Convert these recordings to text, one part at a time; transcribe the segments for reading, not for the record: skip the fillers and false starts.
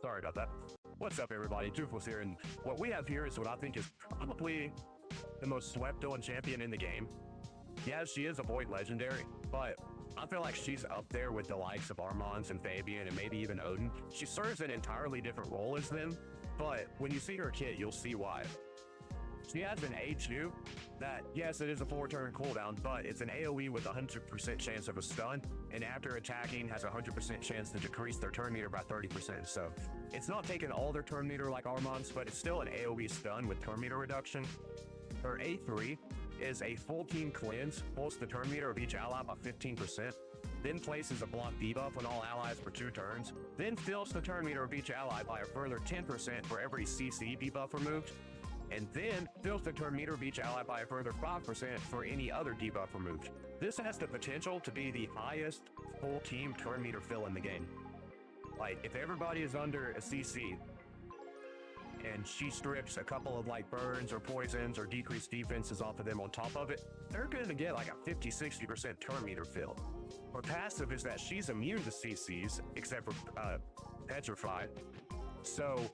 Sorry about that. What's up, everybody? Toothless here, and what we have here is what I think is probably the most slept-on champion in the game. Yeah, she is a Void Legendary, but I feel like she's up there with the likes of Armanze and Fabian and maybe even Odin. She serves an entirely different role as them, but when you see her kit, you'll see why. She has an A2 that, yes, it is a 4-turn cooldown, but it's an AoE with a 100% chance of a stun, and after attacking has a 100% chance to decrease their turn meter by 30%. So it's not taking all their turn meter like Armanze, but it's still an AoE stun with turn meter reduction. Her A3 is a full team cleanse, pulls the turn meter of each ally by 15%, then places a block debuff on all allies for 2 turns, then fills the turn meter of each ally by a further 10% for every CC debuff removed, and then fills the turn meter of each ally by a further 5% for any other debuff removed. This has the potential to be the highest full team turn meter fill in the game. Like, if everybody is under a CC, and she strips a couple of like burns or poisons or decreased defenses off of them on top of it, they're going to get like a 50-60% turn meter fill. Her passive is that she's immune to CCs, except for Petrified. So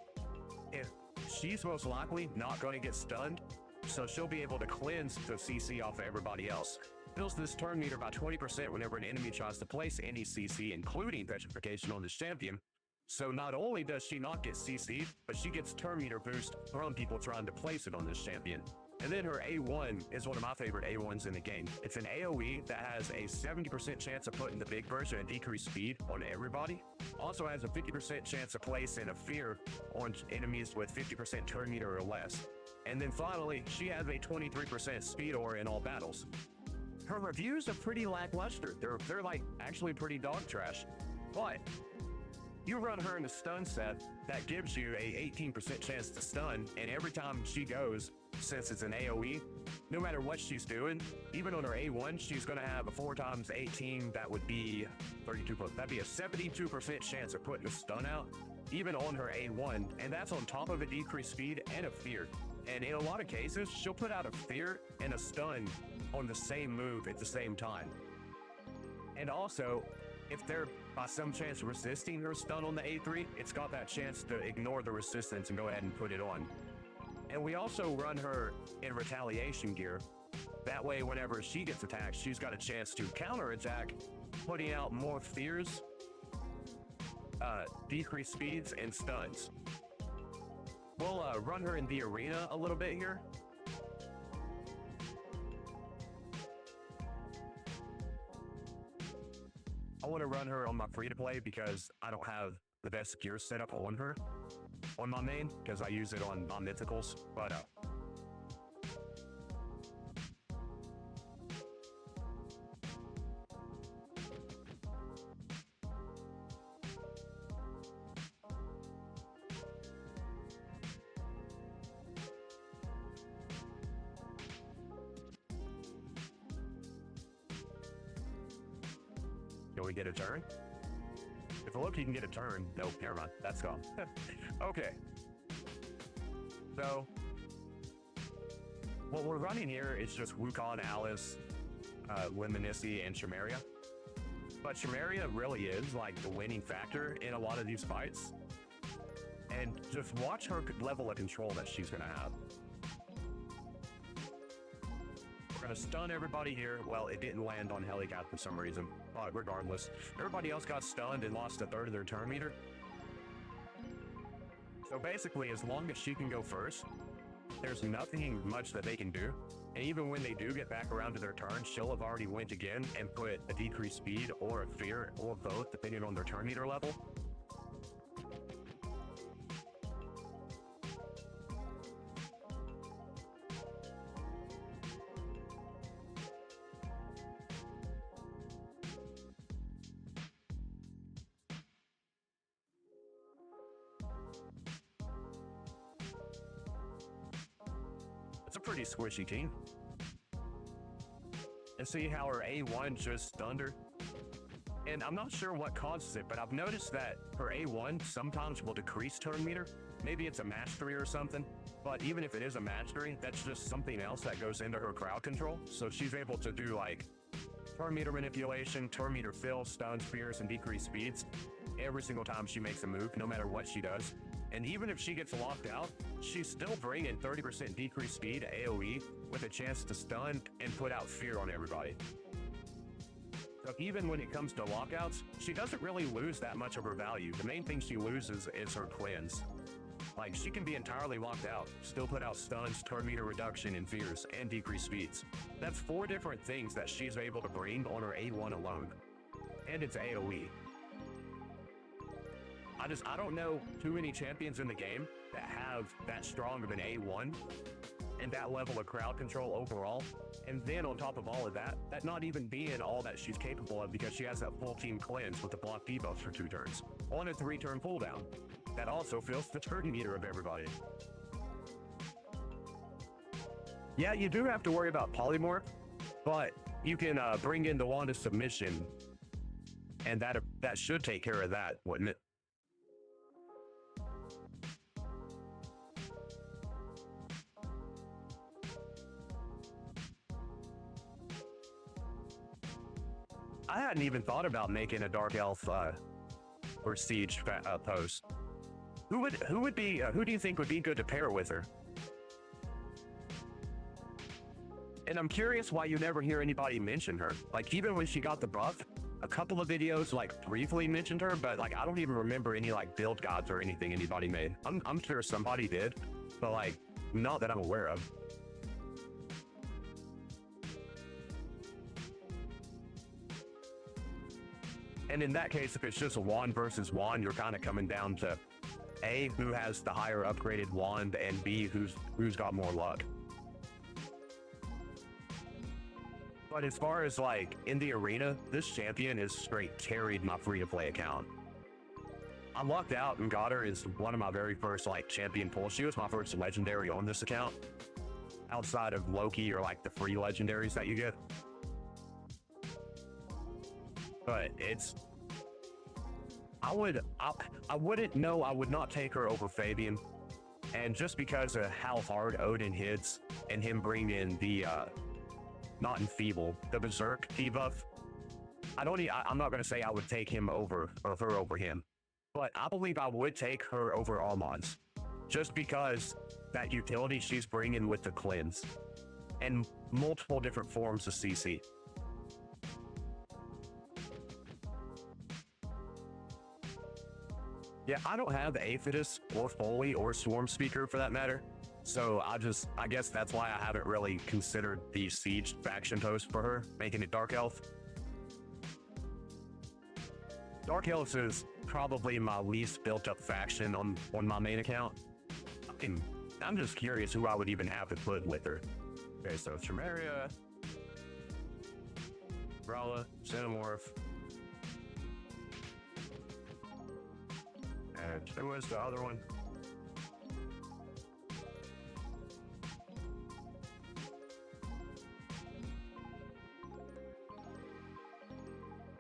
if she's most likely not going to get stunned, so she'll be able to cleanse the CC off of everybody else. Fills this turn meter by 20% whenever an enemy tries to place any CC, including Petrification on this champion. So not only does she not get CC'd, but she gets turn meter boost from people trying to place it on this champion. And then her A1 is one of my favorite A1s in the game. It's an AoE that has a 70% chance of putting the big burst and decreased speed on everybody. Also has a 50% chance of placing a fear on enemies with 50% turn meter or less. And then finally, she has a 23% speed aura in all battles. Her reviews are pretty lackluster. They're like actually pretty dog trash. But you run her in a stun set that gives you a 18% chance to stun, and every time she goes, since it's an AoE, no matter what she's doing, even on her A1, she's going to have a 4 times 18, that would be 32 plus. That'd be a 72% chance of putting a stun out, even on her A1, and that's on top of a decreased speed and a fear. And in a lot of cases, she'll put out a fear and a stun on the same move at the same time. And also, if they're by some chance resisting her stun on the A3, it's got that chance to ignore the resistance and go ahead and put it on. And we also run her in retaliation gear. That way, whenever she gets attacked, she's got a chance to counterattack, putting out more fears, decreased speeds, and stuns. We'll run her in the arena a little bit here. I want to run her on my free-to-play because I don't have the best gear set up on her, on my main, because I use it on mythicals, but can we get a turn? If Loki can get a turn, nope, never mind, that's gone. Okay. So, what we're running here is just Wukong, Alice, Luminisci, and Chamaria. But Chamaria really is like the winning factor in a lot of these fights. And just watch her level of control that she's gonna have. We're gonna stun everybody here. Well, it didn't land on Helicat for some reason, but regardless, everybody else got stunned and lost a third of their turn meter. So basically, as long as she can go first, there's nothing much that they can do. And even when they do get back around to their turn, she'll have already went again and put a decreased speed or a fear or both, depending on their turn meter level. It's a pretty squishy team. And see how her A1 just stunned her? And I'm not sure what causes it, but I've noticed that her A1 sometimes will decrease turn meter. Maybe it's a mastery or something, but even if it is a mastery, that's just something else that goes into her crowd control. So she's able to do like turn meter manipulation, turn meter fill, stuns, fears, and decreased speeds every single time she makes a move, no matter what she does. And even if she gets locked out, she's still bringing 30% decreased speed AoE with a chance to stun and put out fear on everybody. So even when it comes to lockouts, she doesn't really lose that much of her value. The main thing she loses is her cleanse. Like, she can be entirely locked out, still put out stuns, turn meter reduction, and fears, and decreased speeds. That's 4 different things that she's able to bring on her A1 alone. And it's AoE. I don't know too many champions in the game that have that strong of an A1 and that level of crowd control overall. And then on top of all of that, that not even being all that she's capable of, because she has that full team cleanse with the block debuffs for 2 turns on a 3-turn cooldown. That also fills the turn meter of everybody. Yeah, you do have to worry about polymorph, but you can bring in the Wanda's submission, and that should take care of that, wouldn't it? I hadn't even thought about making a Dark Elf or Siege post. Who do you think would be good to pair with her? And I'm curious why you never hear anybody mention her. Like, even when she got the buff, a couple of videos like briefly mentioned her, but like I don't even remember any like build guides or anything anybody made. I'm sure somebody did, but like not that I'm aware of. And in that case, if it's just a wand versus wand, you're kind of coming down to A, who has the higher upgraded wand, and B, who's got more luck. But as far as like in the arena, this champion is straight carried my free-to-play account. I lucked out and got her as one of my very first like champion pulls. She was my first legendary on this account, outside of Loki or like the free legendaries that you get. But it's, I wouldn't know, I would not take her over Fabian. And just because of how hard Odin hits and him bringing in the, not enfeeble, the Berserk debuff, I'm not going to say I would take him over, or her over him. But I believe I would take her over armanze. Just because that utility she's bringing with the cleanse. And multiple different forms of CC. Yeah, I don't have Aphidus or Foley or Swarm Speaker for that matter. So I guess that's why I haven't really considered the Siege faction post for her, making it Dark Elf. Dark Elf is probably my least built up faction on my main account. I'm just curious who I would even have to put with her. Okay, so Chamaria, Brala, Xenomorph, and who was the other one?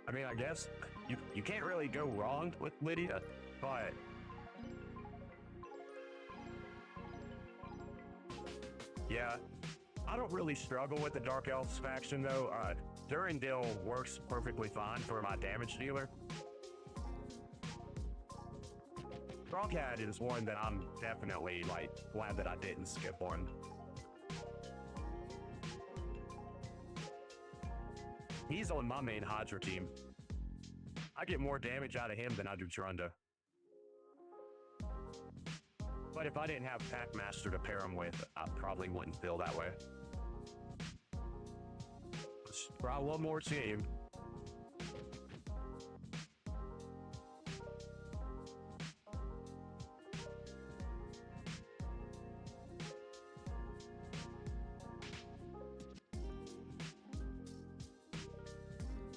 I mean, I guess you can't really go wrong with Lydia, but yeah, I don't really struggle with the Dark Elves faction though. Durandil works perfectly fine for my damage dealer. Strongcat is one that I'm definitely like glad that I didn't skip on. He's on my main Hydra team. I get more damage out of him than I do Trunda. But if I didn't have Packmaster to pair him with, I probably wouldn't feel that way. Let's try one more team.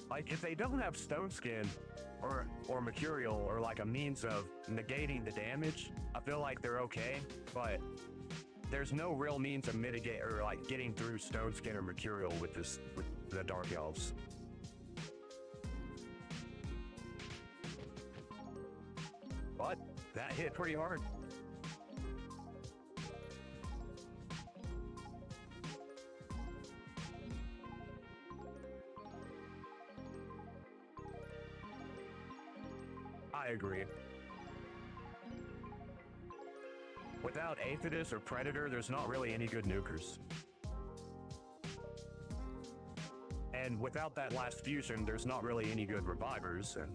Like, if they don't have Stone Skin or Mercurial or like a means of negating the damage, I feel like they're okay, but there's no real means of mitigate or like getting through Stone Skin or Mercurial with the Dark Elves. But that hit pretty hard. I agree. Without Aphidus or Predator, there's not really any good nukers. And without that last fusion, there's not really any good revivers, and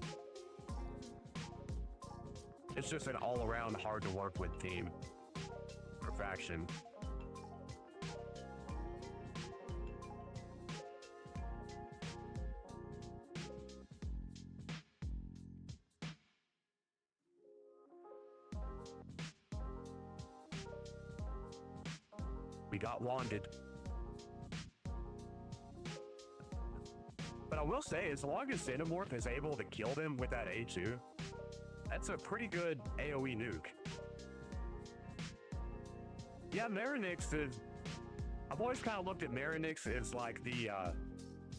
it's just an all-around hard to work with team or faction. We got wanted. But I will say, as long as Xenomorph is able to kill them with that A2, that's a pretty good AoE nuke. Yeah, Marinix is... I've always kind of looked at Marinix as like the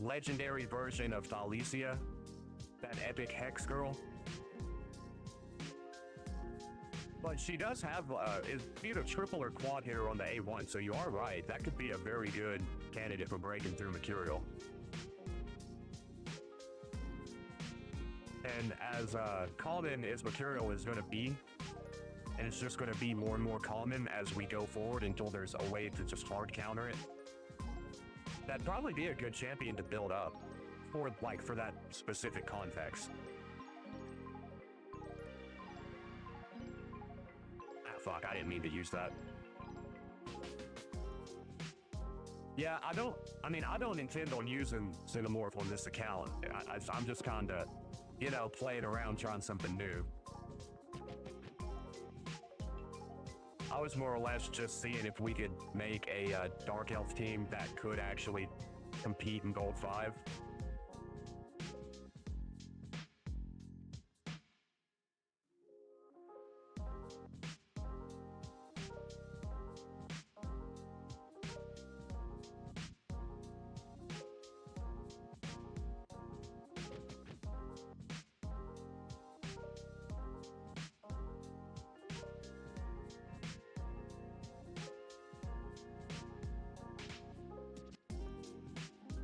legendary version of Thalicia, that epic Hex girl. But she does have is either triple or quad hitter on the A1, so you are right. That could be a very good candidate for breaking through material. And as common as material is going to be, and it's just going to be more and more common as we go forward until there's a way to just hard counter it, that'd probably be a good champion to build up for that specific context. Fuck, I didn't mean to use that. Yeah, I don't intend on using Xenomorph on this account. I'm just kinda, playing around trying something new. I was more or less just seeing if we could make a Dark Elf team that could actually compete in Gold 5.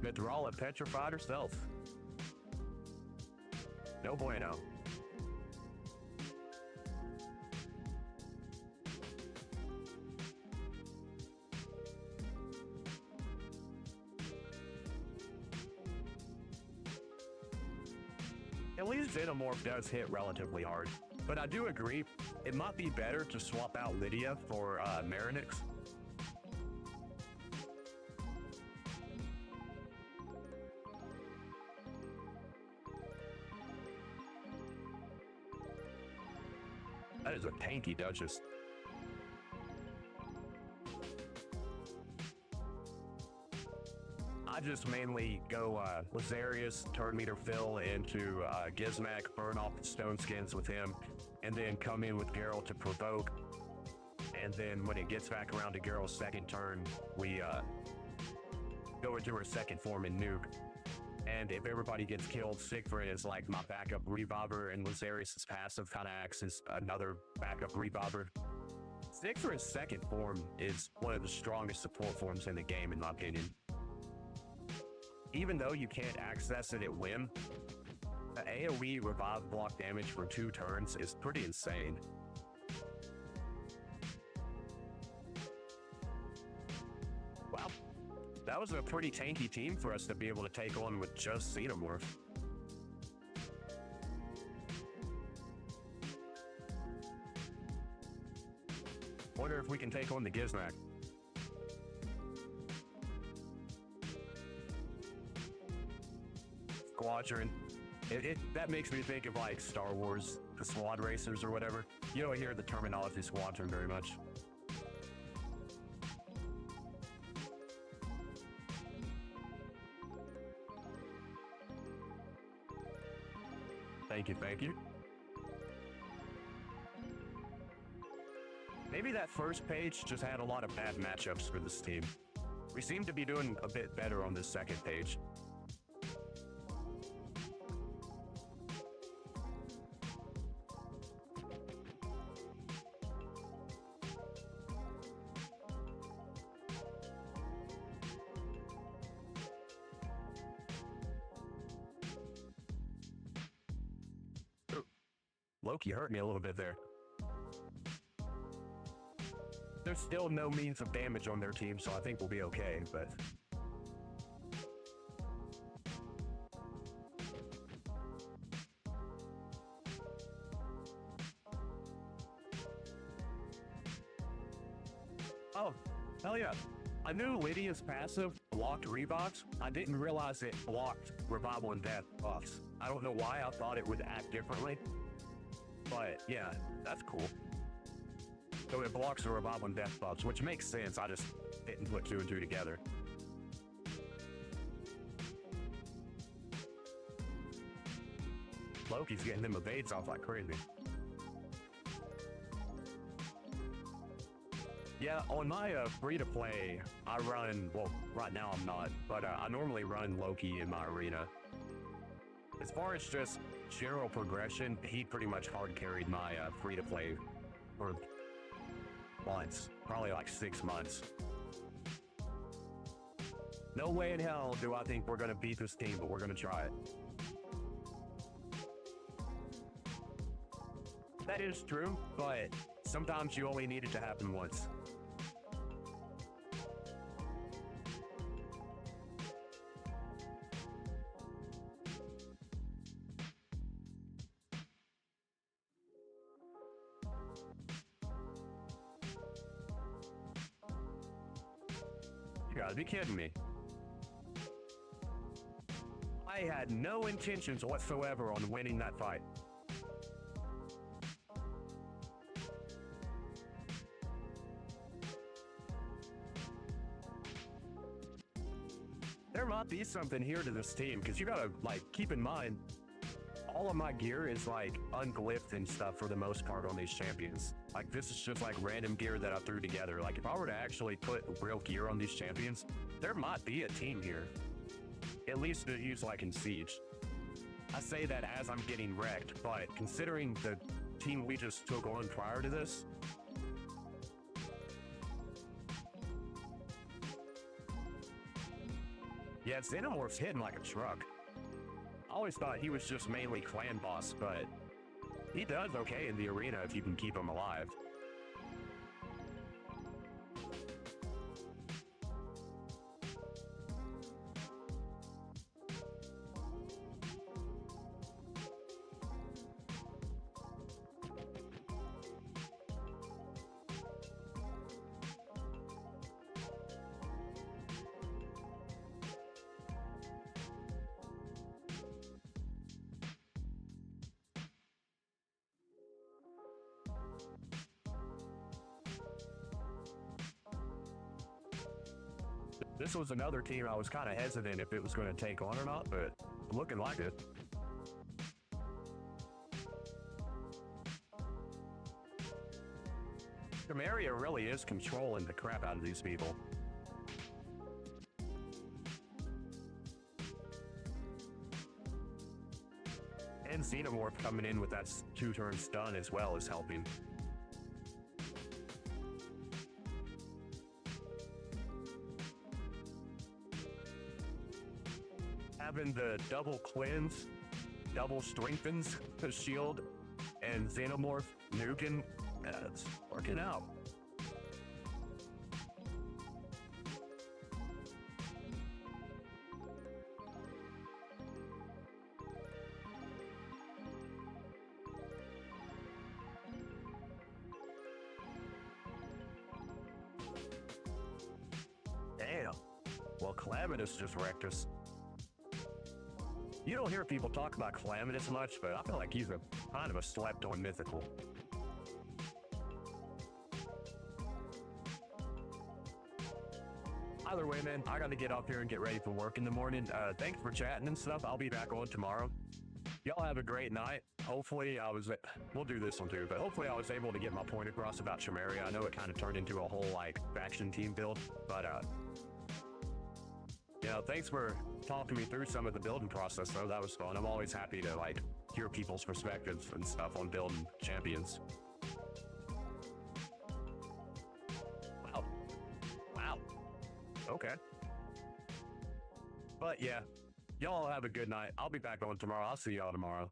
Mithrala petrified herself. No bueno. At least Xenomorph does hit relatively hard, but I do agree, it might be better to swap out Lydia for Marinix. That is a tanky Duchess. I just mainly go Lazarius, turn meter fill into Gizmak, burn off the stone skins with him, and then come in with Geralt to provoke. And then when it gets back around to Geralt's second turn, we go into her second form and nuke. And if everybody gets killed, Siegfried is like my backup reviver, and Lazarius' passive kind of acts as another backup reviver. Siegfried's second form is one of the strongest support forms in the game, in my opinion. Even though you can't access it at whim, the AoE revive block damage for 2 turns is pretty insane. Wow. That was a pretty tanky team for us to be able to take on with just Xenomorph. Wonder if we can take on the Gizmak. Squadron. That makes me think of like Star Wars, the Squad Racers or whatever. You don't hear the terminology Squadron very much. Thank you, thank you. Maybe that first page just had a lot of bad matchups for this team. We seem to be doing a bit better on this second page. Loki hurt me a little bit there. There's still no means of damage on their team, so I think we'll be okay, but... Oh, hell yeah. I knew Lydia's passive blocked rebuffs. I didn't realize it blocked revival and death buffs. I don't know why I thought it would act differently. But yeah, that's cool. So it blocks the revival and death buffs, which makes sense. I just didn't put 2 and 2 together. Loki's getting them evades off like crazy. Yeah, on my free-to-play, I run, well, right now I'm not, but I normally run Loki in my arena. As far as just general progression, he pretty much hard carried my free-to-play for months, probably like 6 months. No way in hell do I think we're going to beat this team, but we're going to try it. That is true, but sometimes you only need it to happen once. You gotta be kidding me. I had no intentions whatsoever on winning that fight. There might be something here to this team, because you gotta, like, keep in mind, all of my gear is, like, unglyphed and stuff for the most part on these champions. Like, this is just, like, random gear that I threw together. Like, if I were to actually put real gear on these champions, there might be a team here. At least to use, like, in Siege. I say that as I'm getting wrecked, but considering the team we just took on prior to this, yeah, Xenomorph's hitting like a truck. I always thought he was just mainly clan boss, but he does okay in the arena if you can keep him alive. This was another team I was kind of hesitant if it was going to take on or not, but looking like it. Chamaria really is controlling the crap out of these people. And Xenomorph coming in with that 2-turn stun as well is helping. Having the double cleanse, double strengthens the shield, and Xenomorph nuking, it's working out. Damn. Well, Calamitous just wrecked us. You don't hear people talk about Calamitous much, but I feel like he's a kind of a slept-on mythical. Either way, man, I gotta get up here and get ready for work in the morning. Thanks for chatting and stuff. I'll be back on tomorrow. Y'all have a great night. Hopefully we'll do this one too, but hopefully I was able to get my point across about Chamaria. I know it kind of turned into a whole, like, faction team build, but, you know, thanks for talking me through some of the building process, though. That was fun. I'm always happy to, like, hear people's perspectives and stuff on building champions. Wow. Wow. Okay. But, yeah. Y'all have a good night. I'll be back on tomorrow. I'll see y'all tomorrow.